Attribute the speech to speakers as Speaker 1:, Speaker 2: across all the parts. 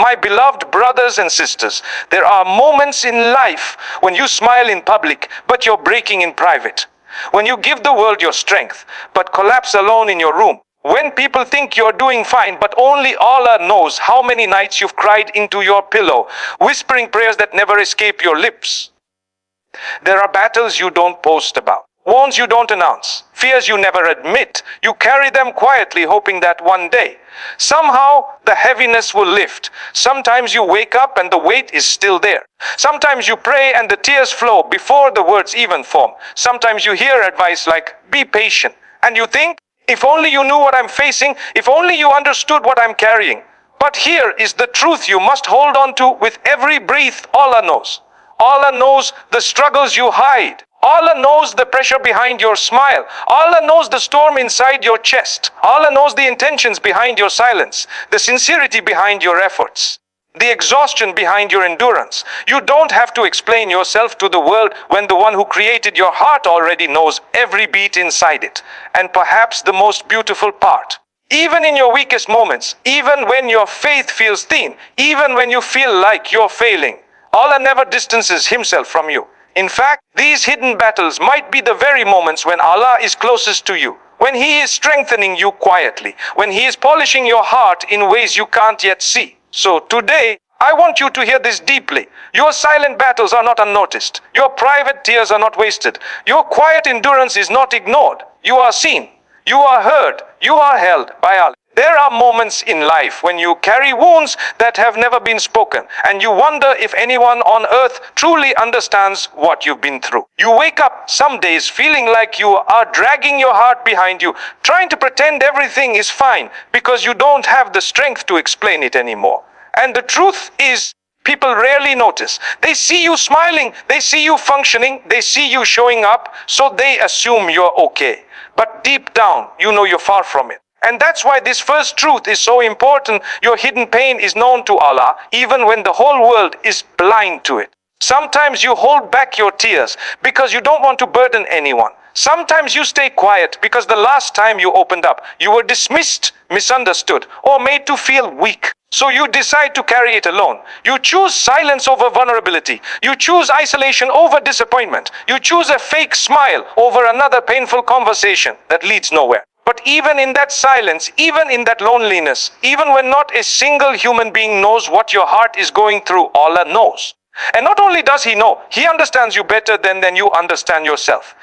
Speaker 1: My beloved brothers and sisters, there are moments in life when you smile in public, but you're breaking in private. When you give the world your strength, but collapse alone in your room. When people think you're doing fine, but only Allah knows how many nights you've cried into your pillow, whispering prayers that never escape your lips. There are battles you don't post about, wounds you don't announce, fears you never admit. You carry them quietly, hoping that one day, somehow, the heaviness will lift. Sometimes you wake up and the weight is still there. Sometimes you pray and the tears flow before the words even form. Sometimes you hear advice like, be patient. And you think, if only you knew what I'm facing, if only you understood what I'm carrying. But here is the truth you must hold on to with every breath. Allah knows. Allah knows the struggles you hide. Allah knows the pressure behind your smile. Allah knows the storm inside your chest. Allah knows the intentions behind your silence, the sincerity behind your efforts, the exhaustion behind your endurance. You don't have to explain yourself to the world when the one who created your heart already knows every beat inside it. And perhaps the most beautiful part, even in your weakest moments, even when your faith feels thin, even when you feel like you're failing, Allah never distances Himself from you. In fact, these hidden battles might be the very moments when Allah is closest to you, when He is strengthening you quietly, when He is polishing your heart in ways you can't yet see. So today, I want you to hear this deeply. Your silent battles are not unnoticed. Your private tears are not wasted. Your quiet endurance is not ignored. You are seen. You are heard. You are held by Allah. There are moments in life when you carry wounds that have never been spoken, and you wonder if anyone on earth truly understands what you've been through. You wake up some days feeling like you are dragging your heart behind you, trying to pretend everything is fine because you don't have the strength to explain it anymore. And the truth is, people rarely notice. They see you smiling, they see you functioning, they see you showing up, so they assume you're okay. But deep down, you know you're far from it. And that's why this first truth is so important. Your hidden pain is known to Allah, even when the whole world is blind to it. Sometimes you hold back your tears because you don't want to burden anyone. Sometimes you stay quiet because the last time you opened up, you were dismissed, misunderstood, or made to feel weak. So you decide to carry it alone. You choose silence over vulnerability. You choose isolation over disappointment. You choose a fake smile over another painful conversation that leads nowhere. But even in that silence, even in that loneliness, even when not a single human being knows what your heart is going through, Allah knows. And not only does He know, He understands you better than you understand yourself.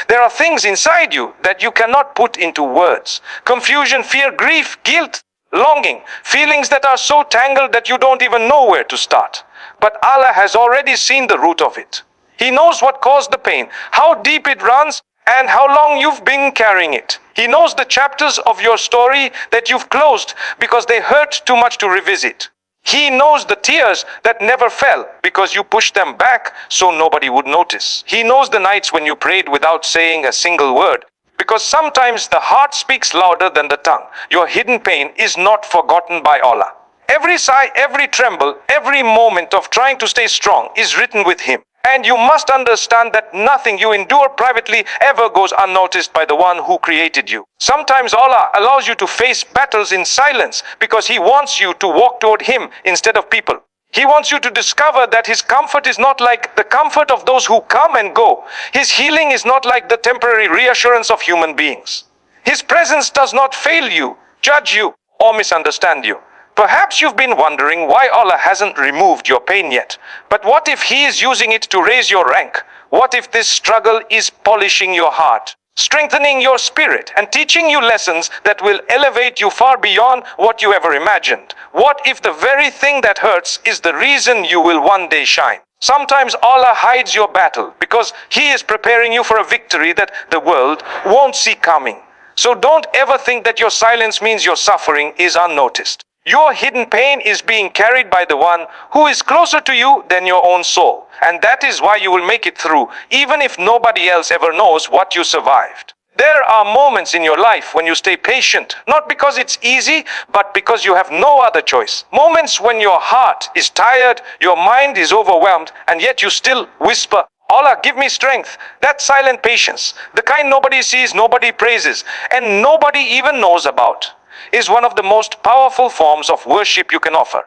Speaker 1: There are things inside you that you cannot put into words. Confusion, fear, grief, guilt, longing, feelings that are so tangled that you don't even know where to start. But Allah has already seen the root of it. He knows what caused the pain, how deep it runs, and how long you've been carrying it. He knows the chapters of your story that you've closed because they hurt too much to revisit. He knows the tears that never fell because you pushed them back so nobody would notice. He knows the nights when you prayed without saying a single word, because sometimes the heart speaks louder than the tongue. Your hidden pain is not forgotten by Allah. Every sigh, every tremble, every moment of trying to stay strong is written with Him. And you must understand that nothing you endure privately ever goes unnoticed by the one who created you. Sometimes Allah allows you to face battles in silence because He wants you to walk toward Him instead of people. He wants you to discover that His comfort is not like the comfort of those who come and go. His healing is not like the temporary reassurance of human beings. His presence does not fail you, judge you, or misunderstand you. Perhaps you've been wondering why Allah hasn't removed your pain yet. But what if He is using it to raise your rank? What if this struggle is polishing your heart, strengthening your spirit, and teaching you lessons that will elevate you far beyond what you ever imagined? What if the very thing that hurts is the reason you will one day shine? Sometimes Allah hides your battle because He is preparing you for a victory that the world won't see coming. So don't ever think that your silence means your suffering is unnoticed. Your hidden pain is being carried by the one who is closer to you than your own soul. And that is why you will make it through, even if nobody else ever knows what you survived. There are moments in your life when you stay patient, not because it's easy, but because you have no other choice. Moments when your heart is tired, your mind is overwhelmed, and yet you still whisper, Allah, give me strength. That silent patience, the kind nobody sees, nobody praises, and nobody even knows about, is one of the most powerful forms of worship you can offer.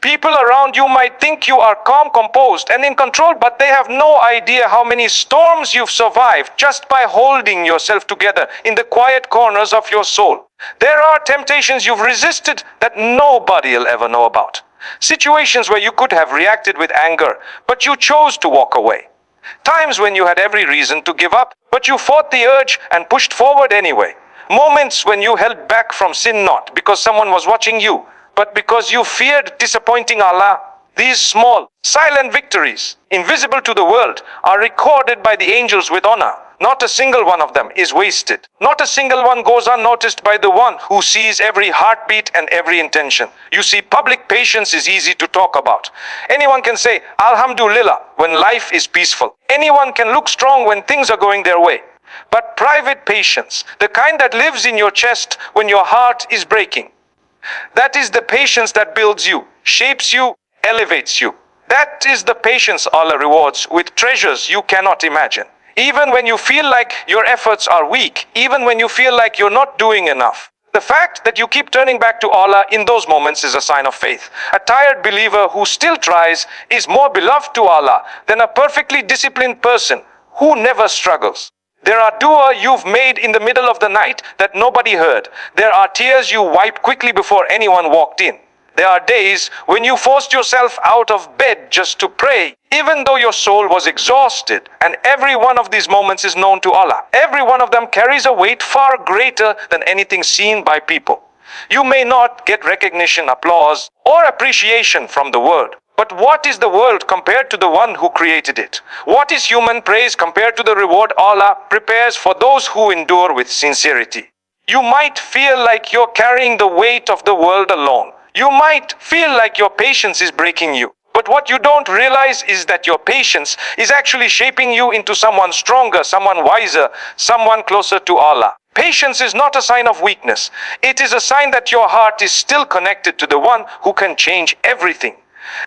Speaker 1: People around you might think you are calm, composed, and in control, but they have no idea how many storms you've survived just by holding yourself together in the quiet corners of your soul. There are temptations you've resisted that nobody will ever know about. Situations where you could have reacted with anger, but you chose to walk away. Times when you had every reason to give up, but you fought the urge and pushed forward anyway. Moments when you held back from sin not because someone was watching you, but because you feared disappointing Allah. These small, silent victories, invisible to the world, are recorded by the angels with honor. Not a single one of them is wasted. Not a single one goes unnoticed by the one who sees every heartbeat and every intention. You see, public patience is easy to talk about. Anyone can say, Alhamdulillah, when life is peaceful. Anyone can look strong when things are going their way. But private patience, the kind that lives in your chest when your heart is breaking, that is the patience that builds you, shapes you, elevates you. That is the patience Allah rewards with treasures you cannot imagine. Even when you feel like your efforts are weak, even when you feel like you're not doing enough. The fact that you keep turning back to Allah in those moments is a sign of faith. A tired believer who still tries is more beloved to Allah than a perfectly disciplined person who never struggles. There are dua you've made in the middle of the night that nobody heard. There are tears you wiped quickly before anyone walked in. There are days when you forced yourself out of bed just to pray, even though your soul was exhausted. And every one of these moments is known to Allah. Every one of them carries a weight far greater than anything seen by people. You may not get recognition, applause, or appreciation from the world. But what is the world compared to the one who created it? What is human praise compared to the reward Allah prepares for those who endure with sincerity? You might feel like you're carrying the weight of the world alone. You might feel like your patience is breaking you. But what you don't realize is that your patience is actually shaping you into someone stronger, someone wiser, someone closer to Allah. Patience is not a sign of weakness. It is a sign that your heart is still connected to the one who can change everything.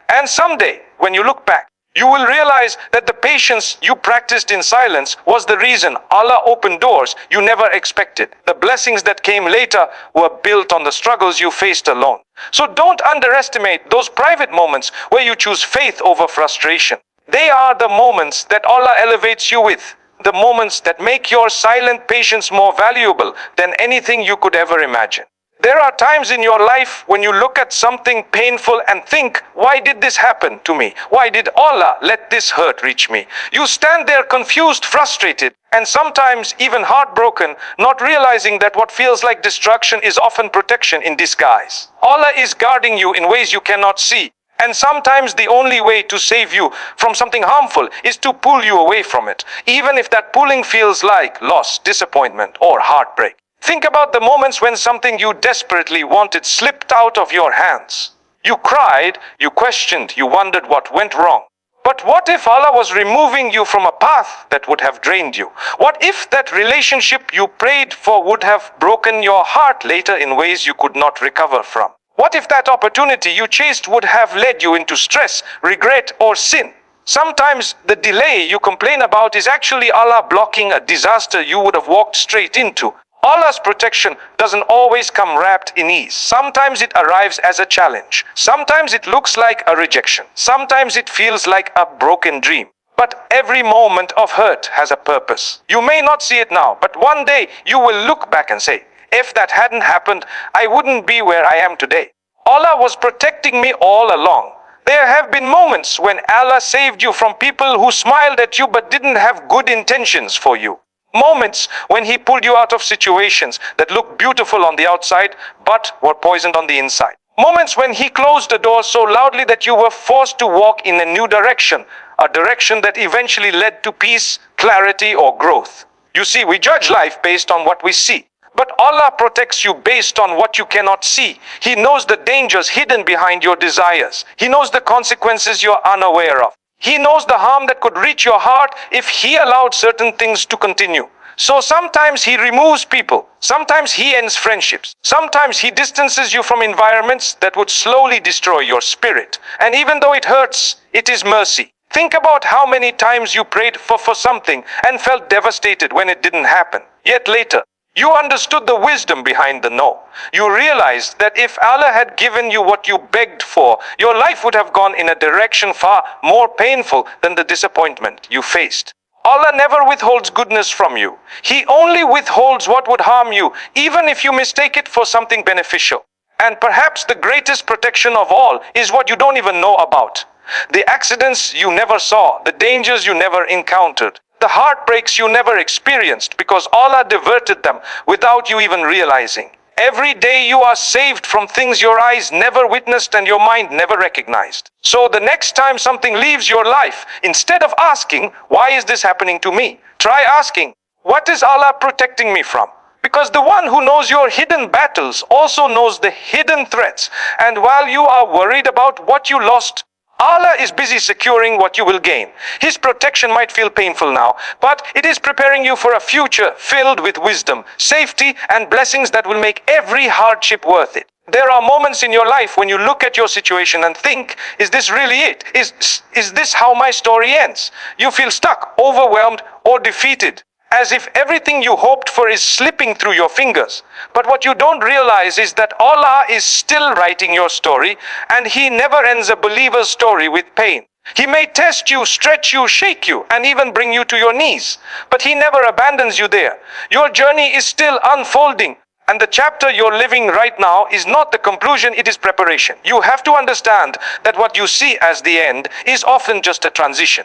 Speaker 1: And someday, when you look back, you will realize that the patience you practiced in silence was the reason Allah opened doors you never expected. The blessings that came later were built on the struggles you faced alone. So don't underestimate those private moments where you choose faith over frustration. They are the moments that Allah elevates you with. The moments that make your silent patience more valuable than anything you could ever imagine. There are times in your life when you look at something painful and think, why did this happen to me? Why did Allah let this hurt reach me? You stand there confused, frustrated, and sometimes even heartbroken, not realizing that what feels like destruction is often protection in disguise. Allah is guarding you in ways you cannot see. And sometimes the only way to save you from something harmful is to pull you away from it, even if that pulling feels like loss, disappointment, or heartbreak. Think about the moments when something you desperately wanted slipped out of your hands. You cried, you questioned, you wondered what went wrong. But what if Allah was removing you from a path that would have drained you? What if that relationship you prayed for would have broken your heart later in ways you could not recover from? What if that opportunity you chased would have led you into stress, regret, or sin? Sometimes the delay you complain about is actually Allah blocking a disaster you would have walked straight into. Allah's protection doesn't always come wrapped in ease. Sometimes it arrives as a challenge. Sometimes it looks like a rejection. Sometimes it feels like a broken dream. But every moment of hurt has a purpose. You may not see it now, but one day you will look back and say, if that hadn't happened, I wouldn't be where I am today. Allah was protecting me all along. There have been moments when Allah saved you from people who smiled at you but didn't have good intentions for you. Moments when He pulled you out of situations that looked beautiful on the outside but were poisoned on the inside. Moments when He closed the door so loudly that you were forced to walk in a new direction, a direction that eventually led to peace, clarity, or growth. You see, we judge life based on what we see. But Allah protects you based on what you cannot see. He knows the dangers hidden behind your desires. He knows the consequences you're unaware of. He knows the harm that could reach your heart if He allowed certain things to continue. So sometimes He removes people. Sometimes He ends friendships. Sometimes He distances you from environments that would slowly destroy your spirit. And even though it hurts, it is mercy. Think about how many times you prayed for something and felt devastated when it didn't happen. Yet later, You understood the wisdom behind the no. You realized that if Allah had given you what you begged for, your life would have gone in a direction far more painful than the disappointment you faced. Allah never withholds goodness from you. He only withholds what would harm you, even if you mistake it for something beneficial. And perhaps the greatest protection of all is what you don't even know about. The accidents you never saw, the dangers you never encountered, the heartbreaks you never experienced because Allah diverted them without you even realizing. Every day you are saved from things your eyes never witnessed and your mind never recognized. So the next time something leaves your life, instead of asking, why is this happening to me? Try asking, what is Allah protecting me from? Because the one who knows your hidden battles also knows the hidden threats. And while you are worried about what you lost, Allah is busy securing what you will gain. His protection might feel painful now, but it is preparing you for a future filled with wisdom, safety, and blessings that will make every hardship worth it. There are moments in your life when you look at your situation and think, is this really it? Is this how my story ends? You feel stuck, overwhelmed, or defeated, as if everything you hoped for is slipping through your fingers. But what you don't realize is that Allah is still writing your story, and He never ends a believer's story with pain. He may test you, stretch you, shake you, and even bring you to your knees, but He never abandons you there. Your journey is still unfolding, and the chapter you're living right now is not the conclusion, it is preparation. You have to understand that what you see as the end is often just a transition,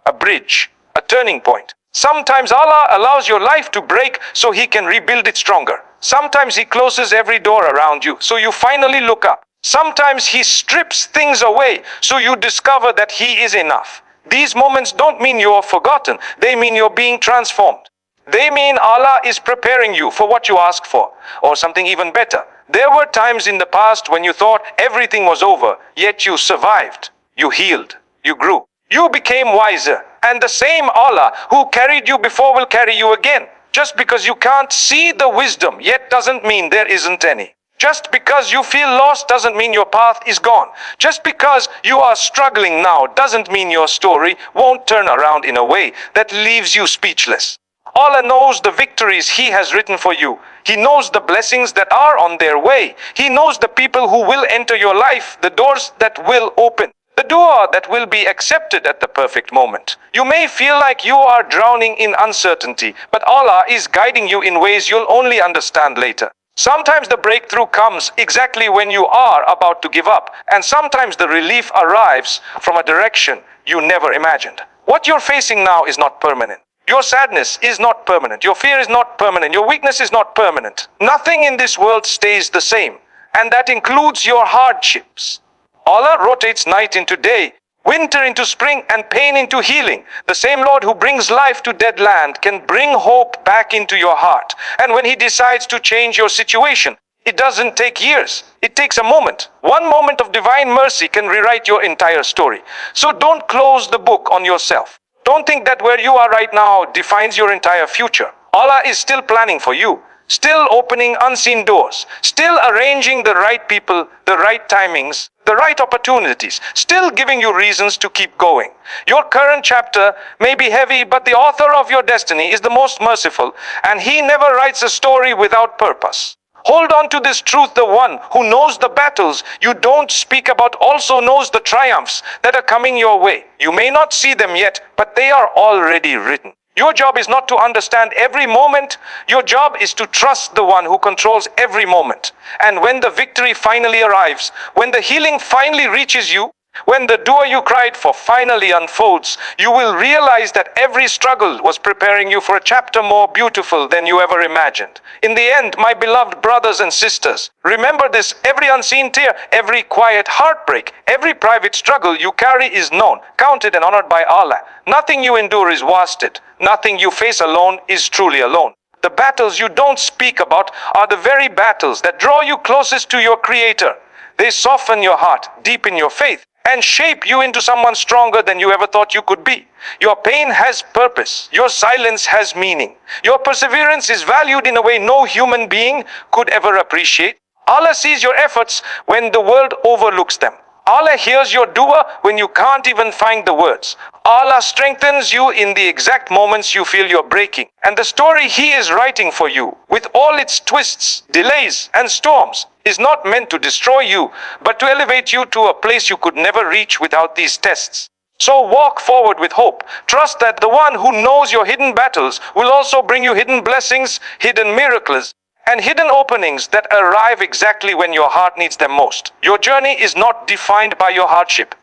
Speaker 1: a bridge, a turning point. Sometimes Allah allows your life to break so He can rebuild it stronger. Sometimes He closes every door around you so you finally look up. Sometimes He strips things away so you discover that He is enough. These moments don't mean you're forgotten. They mean you're being transformed. They mean Allah is preparing you for what you asked for, or something even better. There were times in the past when you thought everything was over, yet you survived. You healed. You grew. You became wiser. And the same Allah who carried you before will carry you again. Just because you can't see the wisdom yet doesn't mean there isn't any. Just because you feel lost doesn't mean your path is gone. Just because you are struggling now doesn't mean your story won't turn around in a way that leaves you speechless. Allah knows the victories He has written for you. He knows the blessings that are on their way. He knows the people who will enter your life, the doors that will open, the dua that will be accepted at the perfect moment. You may feel like you are drowning in uncertainty, but Allah is guiding you in ways you'll only understand later. Sometimes the breakthrough comes exactly when you are about to give up, and sometimes the relief arrives from a direction you never imagined. What you're facing now is not permanent. Your sadness is not permanent. Your fear is not permanent. Your weakness is not permanent. Nothing in this world stays the same, and that includes your hardships. Allah rotates night into day, winter into spring, and pain into healing. The same Lord who brings life to dead land can bring hope back into your heart. And when He decides to change your situation, it doesn't take years. It takes a moment. One moment of divine mercy can rewrite your entire story. So don't close the book on yourself. Don't think that where you are right now defines your entire future. Allah is still planning for you. Still opening unseen doors, still arranging the right people, the right timings, the right opportunities, still giving you reasons to keep going. Your current chapter may be heavy, but the author of your destiny is the most merciful, and He never writes a story without purpose. Hold on to this truth: the one who knows the battles you don't speak about also knows the triumphs that are coming your way. You may not see them yet, but they are already written. Your job is not to understand every moment. Your job is to trust the one who controls every moment. And when the victory finally arrives, when the healing finally reaches you, when the dua you cried for finally unfolds, you will realize that every struggle was preparing you for a chapter more beautiful than you ever imagined. In the end, my beloved brothers and sisters, remember this: every unseen tear, every quiet heartbreak, every private struggle you carry is known, counted, and honored by Allah. Nothing you endure is wasted. Nothing you face alone is truly alone. The battles you don't speak about are the very battles that draw you closest to your Creator. They soften your heart, deepen your faith, and shape you into someone stronger than you ever thought you could be. Your pain has purpose. Your silence has meaning. Your perseverance is valued in a way no human being could ever appreciate. Allah sees your efforts when the world overlooks them. Allah hears your dua when you can't even find the words. Allah strengthens you in the exact moments you feel you're breaking. And the story He is writing for you, with all its twists, delays, and storms, is not meant to destroy you, but to elevate you to a place you could never reach without these tests. So walk forward with hope. Trust that the one who knows your hidden battles will also bring you hidden blessings, hidden miracles, and hidden openings that arrive exactly when your heart needs them most. Your journey is not defined by your hardship.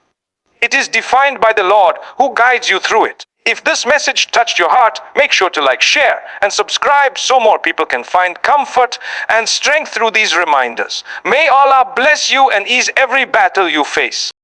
Speaker 1: It is defined by the Lord who guides you through it. If this message touched your heart, make sure to like, share, and subscribe so more people can find comfort and strength through these reminders. May Allah bless you and ease every battle you face.